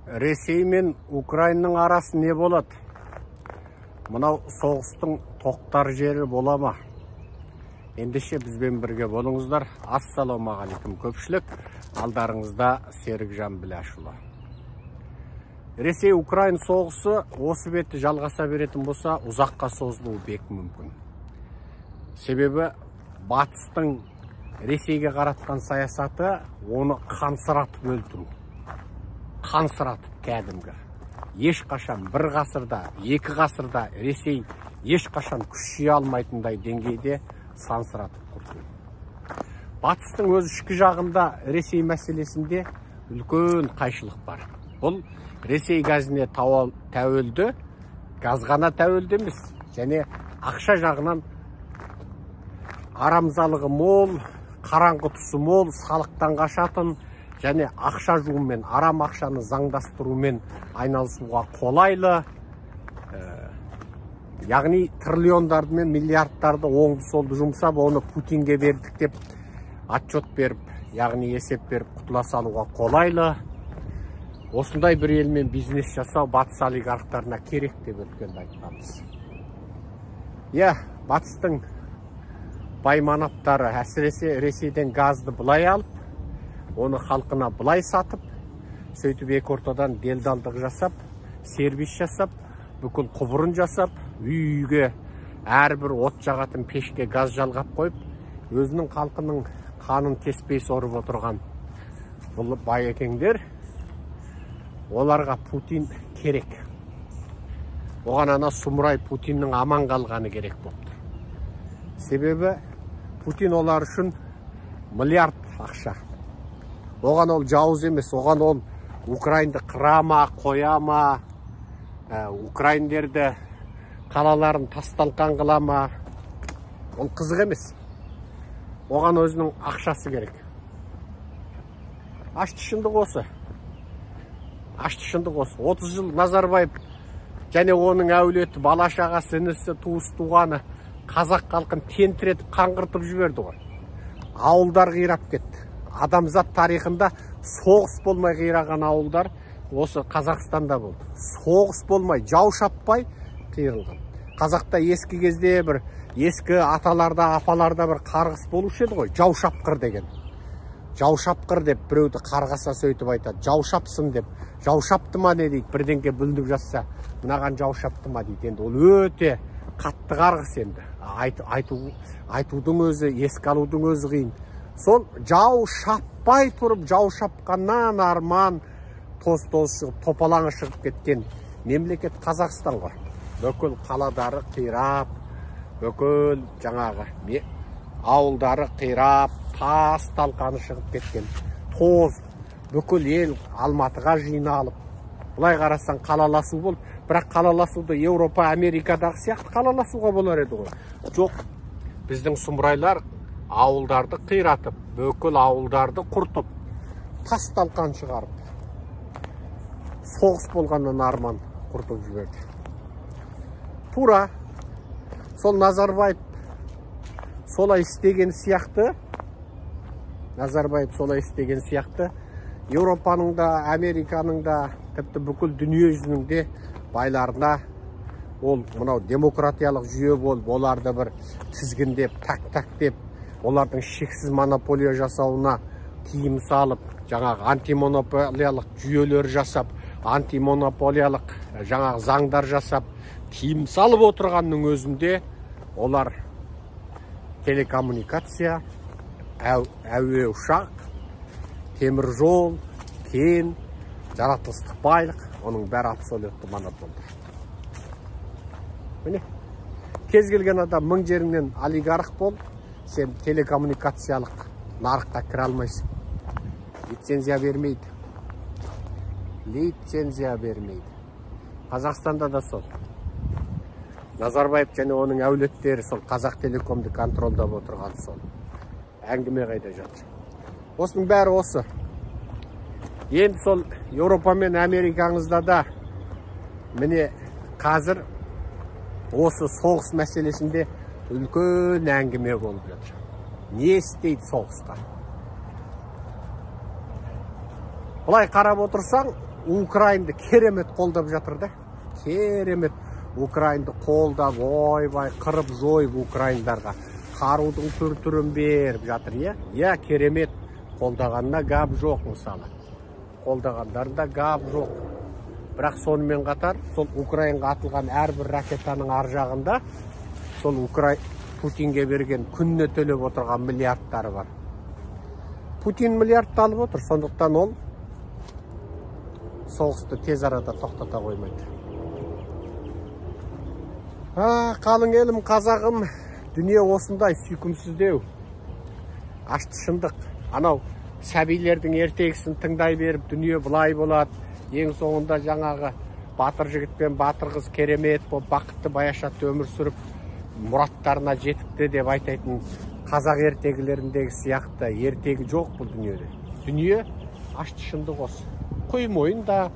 Ресей мен Украинаның арасы не болады? Мынау соғыстың тоқтар жері бола ма? Ендеше бізбен бірге болыңыздар. Ассалаумағалейкум көпшілік. Алдарыңызда Серікжан Біләшұлы. Ресей-Украин соғысы осы бетті жалғаса беретін болса, ұзаққа созылуы бек мүмкін. Себебі батыстың Ресейге қаратқан саясаты оны қансыратып өлтіру. Қансыратып кәдімгі. Ешқашан бір ғасырда, екі ғасырда Ресей ешқашан күш жия алмайтындай деңгейде сансыратып құрды. Батыстың өз ішкі жағында Ресей мәселесінде үлкен қайшылық бар. Бұл Ресей газіне тәуелді, газғана тәуелді емес, және ақша жағынан арамзалығы мол, қараңғы тұсы мол, салықтан қашатын, және ақша жуумен, арам ақшаны заңдастырумен айналысуға қолайлы, яғни триллиондарды мен миллиардтарды оңды солды жұмсап, оны Путинге бердік деп отчет беріп, яғни есеп беріп құтыла салуға қолайлы. Осындай бір елмен бизнес жасау батыс олигархтарына керек деп өткенде айтқанбыз. Батыстың байманаптары әсіресе Ресейден газды былай алып, оны халқына былай сатып, сөйтіп екі ортадан делдалдық жасап, сервис жасап, бүкіл құбырын жасап, үйге әрбір от жағатын пешке газ жалғап қойып, өзінің халқының қанын кеспей сорып отырған бұл байекеңдер, оларға Путин керек. Оған ана сұмырай Путиннің аман қалғаны керек болды. Себебі Путин олар үшін миллиард ақша. Оған ол жауыз емес, оған ол Украинды қырама, қояма, Украиндерді қалаларын тасталқан қылама, ол қызық емес. Оған өзінің ақшасы керек. Ашты шындық осы. 30 жыл Назарбаев және оның әулеті, бала-шағасы, інісі, туыс-туғаны қазақ халқын тентіретіп, қаңғыртып жіберді ғой. Ауылдар қирап кетті. Адамзат тарихында соғыс болмай қираған ауылдар осы Қазақстанда болды. Соғыс болмай, жау шаппай қиырылған. Қазақта ескі кезде бір ескі аталарда, апаларда бір қарғыс болушы еді ғой, жау шапқыр деген. Жау шапқыр деп біреуді қарғаса сөйтіп айтады. Жау шапсын деп. Жау шапты ма не дейді, бірденге бүлініп жатса, мынаған жау шапты ма дейді. Енді ол өте қатты қарғыс енді. Айтудың өзі, еске алудың өзі қиын. Сол жау шаппай тұрып, жау шапқаннан арман тоз-тоз шығып, топалаңы шығып кеткен мемлекет Қазақстан ғой. Бүкіл қаладары қирап, бүкіл жаңағы ауылдары қирап, тас талқаны шығып кеткен. Тоз, бүкіл ел Алматыға жиналып. Бұлай қарасаң қалаласу болды. Бірақ қалаласуды Еуропа, Америкадағы сияқты қалаласуға болар еді ғой. Жоқ, біздің сұмырайлар ауылдарды қиратып, бүкіл ауылдарды құртып, тас талқан шығарып, соғыс болғаннан арман құртып жіберді. Тура, сол Назарбаев солай істеген сияқты, Еуропаның да, Американың да, тіпті бүкіл дүние жүзінің де байларына ол мынау демократиялық жүйе болып, оларды бір тізгіндеп, так-так-деп, олардың шексіз монополия жасауына тиым салып, жаңағы антимонополиялық жүйелер жасап, антимонополиялық жаңағы заңдар жасап, тиым салып отырғанның өзінде олар телекоммуникация, әуе ұшақ, темір жол, кен, жаратылыстық байлық, оның бәрі абсолютті монополия. Міне, кез келген адам мың жеріңнен олигарх бол, сен телекоммуникациялық нарыққа кіре алмайсың. Лицензия бермейді. Қазақстанда да сол. Назарбаев және оның әулеттері сол Қазақ телекомды контролдап отырған сол. Әңгіме қайда жатыр. Осының бәрі осы. Енді сол Еуропа мен Америкаңызда да міне қазір осы соғыс мәселесінде үлкен әңгіме болып жатыр. Не істейді соғысқа? Бұлай қарап отырсаң, Украинды керемет қолдап жатыр да. Керемет Украинды қолдап, ойбай, қырып жойып Украиндарға. Қарудың түр-түрін беріп жатыр, иә, керемет. Қолдағанына гап жоқ мысалы. Қолдағандарында гап жоқ. Бірақ сонымен қатар, сол Украинға атылған әрбір ракетаның ар жағында сол Путинге берген күніне төлеп отырған миллиардтары бар. Путин миллиардты алып отыр, сондықтан ол соғысты тез арада тоқтата қоймайды. Қалың елім, қазағым, дүние осындай сүйкімсіздеу. Ашты шындық. Анау сәбилердің ертегісін тыңдай беріп, дүние бұлай болады. Ең соңында жаңағы батыр жігіт пен батыр қыз керемет болып, бақытты баяшатты өмір сүріп, мұраттарына жетіпті деп айтайтын қазақ ертегілеріндегі сияқты ертегі жоқ бұл дүниеде. Дүние ашты шындық осы. Құй мойындама,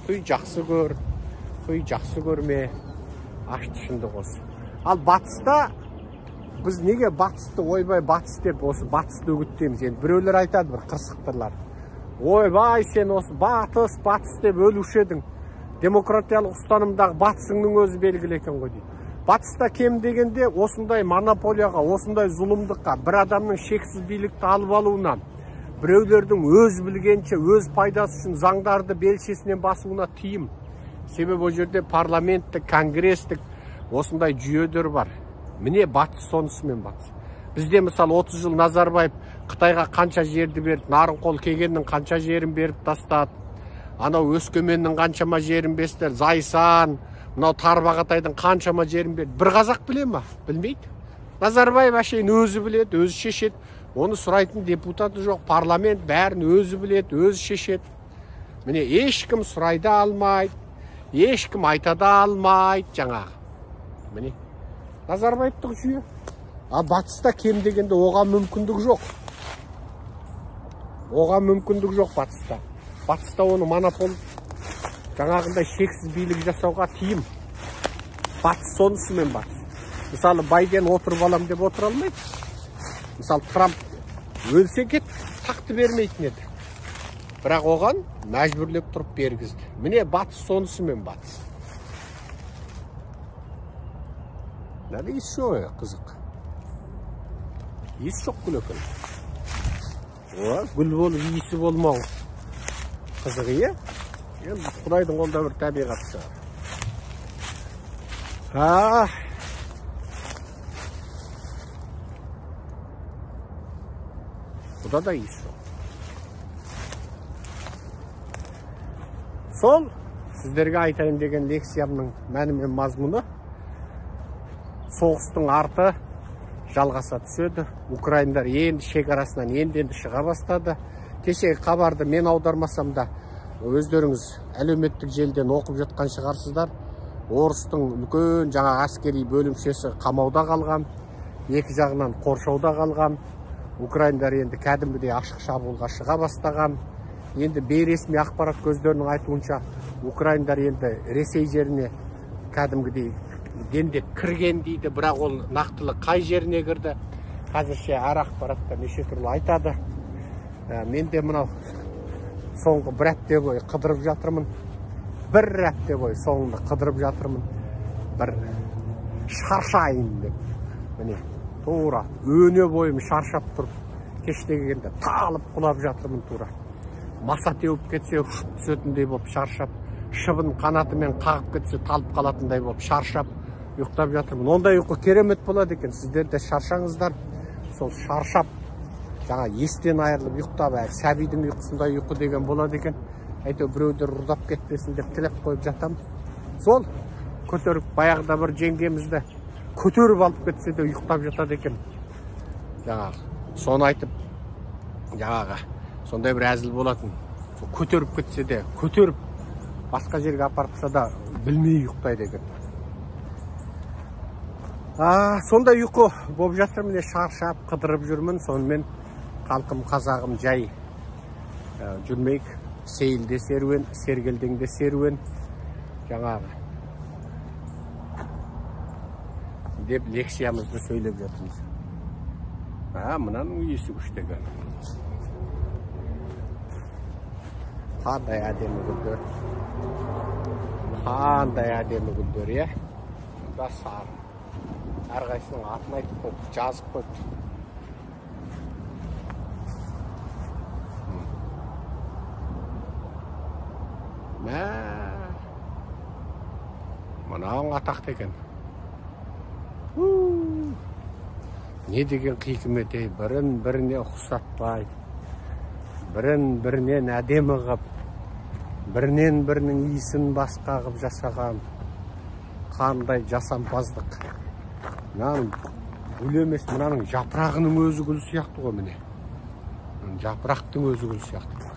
құй жақсы көр, құй жақсы көрме, ашты шындық осы. Ал батыста біз неге батысты ойбай батыс деп осы батысты үгіттейміз? Енді біреулер айтады, бір қырсықтырлар. Ойбай, сен осы батыс деп өлуші едің. Демократиялық ұстанымдағы батысыңның өзі белгілі екен ғой дейді. Батыста кем дегенде осындай монополияға, осындай зұлымдыққа, бір адамның шексіз билікті алып алуынан, біреулердің өз білгенше, өз пайдасы үшін заңдарды белшесінен басуына тыйым. Себебі о жерде парламенттік, конгресстік осындай жүйелер бар. Міне батыс сонысымен батыс. Бізде мысалы 30 жыл Назарбаев Қытайға қанша жерді берді, Нарынқол Кегеннің қанша жерін беріп тастады, анау Өскеменнің қаншама жерін берді, Зайсан, мынау Тарбағатайдың қаншама жерін берді. Бір қазақ біле ма? Білмейді. Назарбаев әшейін өзі біледі, өзі шешеді. Оны сұрайтын депутаты жоқ, парламент бәрін өзі біледі, өзі шешеді. Міне ешкім сұрайды алмайды, ешкім айтада алмайды жаңағы. Міне Назарбаевтық жүйе. Ал батыста кем дегенде оған мүмкіндік жоқ. Оған мүмкіндік жоқ батыста. Батыста оны монопол жаңағындай шексіз билік жасауға тиім. Батыс сонысымен батыс. Мысалы Байден отырып алам деп отыра алмайды. Мысалы Трамп өлсе кет, тақты бермейтін еді. Бірақ оған мәжбүрлеп тұрып бергізді. Міне батыс сонысымен батыс. Нәді ес жоқ қызық. Ес жоқ гүл өкіл. Гүл болып иісі болмау қызық, е? Енді Құдайдың қолда бір табиғат шығар. Бұда да иіс жоқ. Сол сіздерге айтайын деген лекциямның мәні мен мазмұны соғыстың арты жалғаса түседі. Украиндар енді шекарасынан енді шыға бастады. Кешегі хабарды мен аудармасам да өздеріңіз әлеуметтік желіден оқып жатқан шығарсыздар. Орыстың үлкен жаңа әскери бөлімшесі қамауда қалған, екі жағынан қоршауда қалған. Украиндар енді кәдімгідей ашық шабуылға шыға бастаған. Енді бейресми ақпарат көздерінің айтуынша Украиндар енді Ресей жеріне кәдімгідей дендеп кірген дейді, бірақ ол нақтылы қай жеріне кірді қазірше әр ақпаратта неше түрлі айтады. Мен де мынау соңғы бір апта бойы қыдырып жатырмын. Бір апта бойы соңында қыдырып жатырмын. Бір шаршайын деп. Міне тура өне бойым шаршап тұрып, кеште келгенде талып құлап жатырмын тура. Маса теуіп кетсе ұшып түсетіндей болып шаршап, шыбын қанатымен қағып кетсе талып қалатындай болып шаршап ұйықтап жатырмын. Ондай ұйқы керемет болады екен. Сіздер де шаршаңыздар. Сол шаршап, жаңа естен айырылып ұйықтап, сәбидің ұйқысындай ұйқы деген болады екен. Әйтеу біреулер ұрдап кетпесін деп тілеп қойып жатам. Сол көтеріп, баяғыда бір жеңгемізді көтеріп алып кетсе де ұйықтап жатады екен. Жаңағы соны айтып, жаңағы сондай бір әзіл болатын. Көтеріп кетсе де, көтеріп басқа жерге апартса да білмей ұйықтайды екен. Сондай ұйқы болып жатыр, міне шаршап қыдырып жүрмін. Сонымен қалқым қазағым жай жүрмейік. Сейілде серуен, сергелдеңде серуен, жаңағы деп лекциямызды сөйлеп жатырмыз. Мынаның иесі күштеген. Қандай әдемі гүлдер. Қандай әдемі гүлдер, е? Мұнда сары. Әрқайсының атын айтып қойып, жазып қойып. Мынауың атақты екен. Не деген қиқымет, бірін біріне ұқсатпай, бірін бірінен әдемі қып, бірінен бірінің иісін басқа қып жасаған қандай жасампаздық. Мынаның гүл емес, мынаның жапырағының өзі гүл сияқты ғой міне. Жапырақтың өзі гүл сияқты.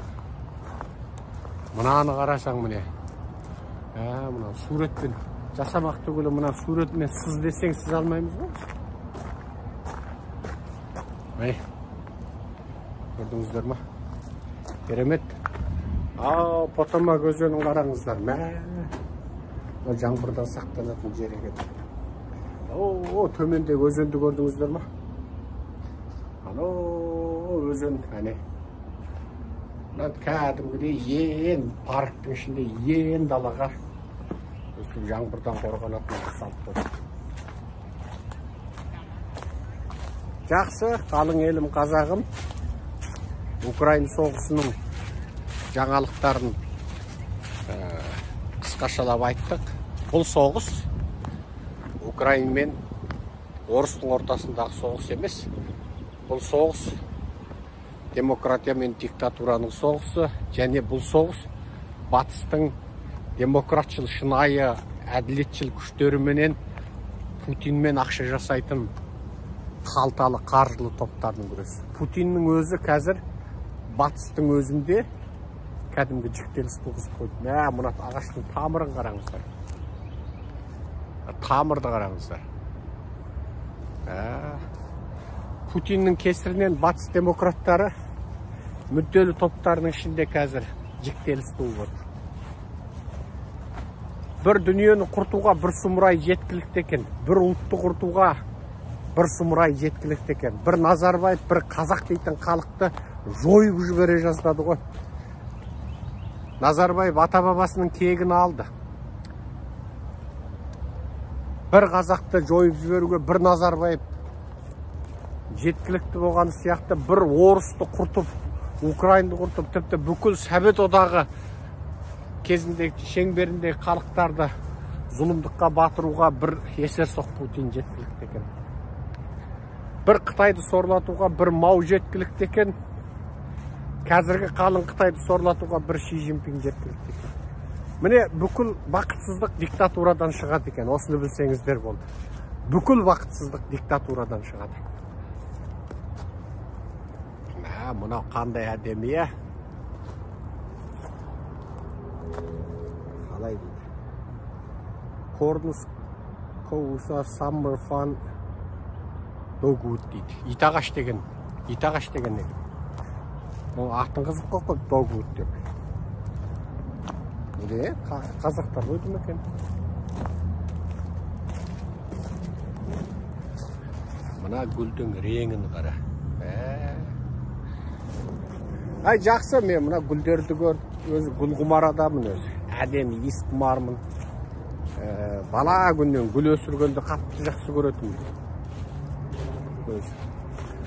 Мынаны қарасаң міне. Мына суретпен жасамақ түгілі, мына суретмен сыз десең сыз алмаймыз ғой. Міне. Көрдіңіздер ма? Керемет. Потомак өзенін қараңыздар. Жаңбырдан сақтанатын жер екен. Төмендегі өзенді көрдіңіздер ма? Өзен, әне. Кәдімгідей ең парктың ішінде ең далаға өстіп жаңбырдан қорғанатын салып қойды. Жақсы, қалың елім қазағым. Украин соғысының жаңалықтарын қысқашалап айттық. Бұл соғыс Украин мен орыстың ортасындағы соғыс емес. Бұл соғыс демократия мен диктатураның соғысы, және бұл соғыс батыстың демократшыл, шынайы, әділетшіл күштеріменен Путинмен ақша жасайтын қалталы қаржылы топтардың күресі. Путиннің өзі қазір батыстың өзінде кәдімгі жіктеліс туғызып қойды. Мына ағаштың тамырын қараңыздар. Тамырды қараңыздар. Путиннің кесірінен батыс демократтары мүдделі топтарының ішінде қазір жіктеліс туып отыр. Бір дүниені құртуға бір сұмырай жеткілікті екен. Бір ұлтты құртуға бір сұмырай жеткілікті екен. Бір Назарбаев, бір қазақ дейтін халықты жойып жібере жаздады ғой. Назарбаев ата-бабасының кегін алды. Бір қазақты жойып жіберуге бір Назарбаев жеткілікті болған сияқты, бір орысты құртып, Украинды құртып, тіпті бүкіл Совет одағы кезіндегі шеңберіндегі халықтарды зұлымдыққа батыруға бір есерсоқ Путин жеткілікті екен. Бір Қытайды сорлатуға бір Мау жеткілікті екен. Қазіргі қалың Қытайды сорлатуға бір Ши Цзиньпин жеткілікті екен. Міне бүкіл бақытсыздық диктатурадан шығады екен. Осыны білсеңіздер болды. Бүкіл бақытсыздық диктатурадан шығады. Мынау қандай әдемі, е? Қалай дейді? Корнус Коуса Summer Fun Dogwood дейді. Итағаш деген не? Бұл атын қызық қойып Dogwood деп. Неге? Қазақтар қойды ма екен? Мына гүлдің реңін қара. Жақсы, мен мына гүлдерді көріп, өзі гүл құмар адамын өзі. Әдемі, ес құмармын. Бала күннен гүл өсіргенді қатты жақсы көретінмін.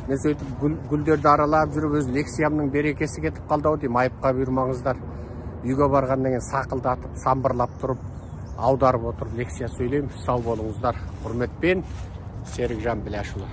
Мен сөйтіп гүлдерді аралап жүріп, өз лекциямның берекесі кетіп қалды ау деймін. Айыпқа бұйырмаңыздар. Үйге барғаннан кейін сақылдатып, самбырлап тұрып, аударып отырып лекция сөйлеймін. Сау болыңыздар. Құрметпен, Серікжан Біләшұлы.